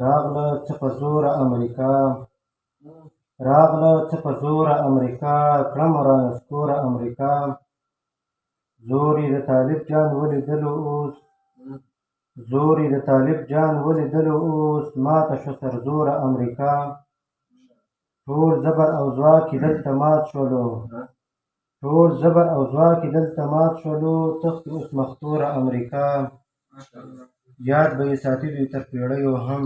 راغله څه په زوره امریکا، راغله څه په زوره امریکا، کړم رانسکوره امریکا. زور یې د طالب جان ولیدلو اوس، زور یې د طالب جان ولیدلو اوس، ماته شو سرزوره امریکا. ټول زبر او ځواک یې دلته مات شولو، ټول زبر او ځواک یې دلته مات شولو، تښتي اوس مختوره امریکا. یاد به یې ساتي دوی تر پیړیو هم،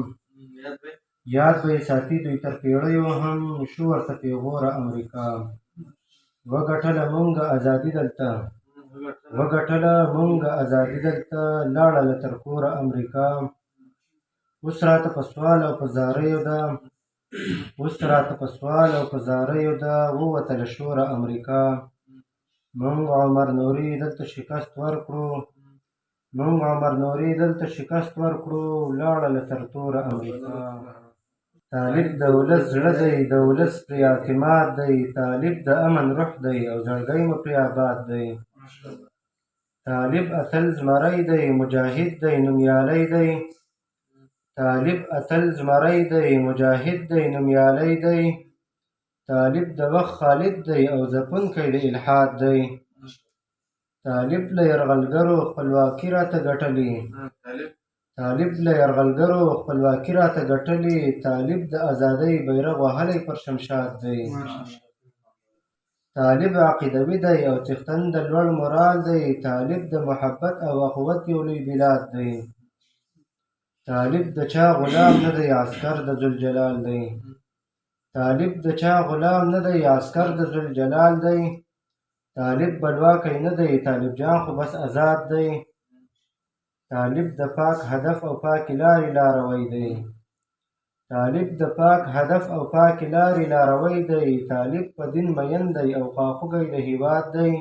یاد به یې ساتي دوی تر پیړیو هم، شو ورته پیغوره امریکا. وګټله مونږه ازادي دلته، وګټله مونږه ازادي دلته، لاړله تر کوره امریکا. اوس راته په سوال او په زاریو ده، اوس راته په سوال او په زاریو ده، ووته له شوره امریکا. مونږ عمر نوري دلته شکست ورکړو، مونږ عمر نوري دلته شکست ورکړو، لاړله سرتوره امریکا. طالب د ولس زړه دی، د ولس پرې اعتماد دی، طالب د امن روح دی او زړګی مو پرې آباد دی. طالب اتل زمری دی، مجاهد دی، نومیالی دی، طالب اتل زمری دی، مجاهد دی، نومیالی دی. طالب د وخت خالد دی او ځپونکی د الحاد دی. طالب له یرغلګرو خپلواکي راته ګټلې، طالب له یرغلګرو خپلواکي راته ګټلې، طالب د ازادۍ بیرغ وهلی پر شمشاد دی. طالب عقیدوي دی او څښتن د لوړ مورال دی، طالب د محبت او اخوت یو لوی بلاد دی. طالب د چا غلام نه دی، عسکر د ذوالجلال دی، طالب د چا غلام نه دی، عسکر د ذوالجلال دی. طالب بلواکی نه دی، طالب جان خو بس آزاد دی. طالب د پاک هدف او پاکې لارې لاروی دی، طالب د پاک هدف او پاکې لارې لاروی دی. طالب په دین مین دی او خواخوږی د هیواد دی.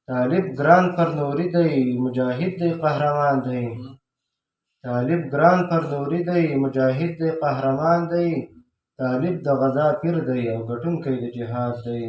طالب ګران پر نوري دی، مجاهد دی، قهرمان دی. طالب ګران پر نوري دی، مجاهد دی، قهرمان دی. طالب د غزا پیر دی او ګټونکی د جهاد دی.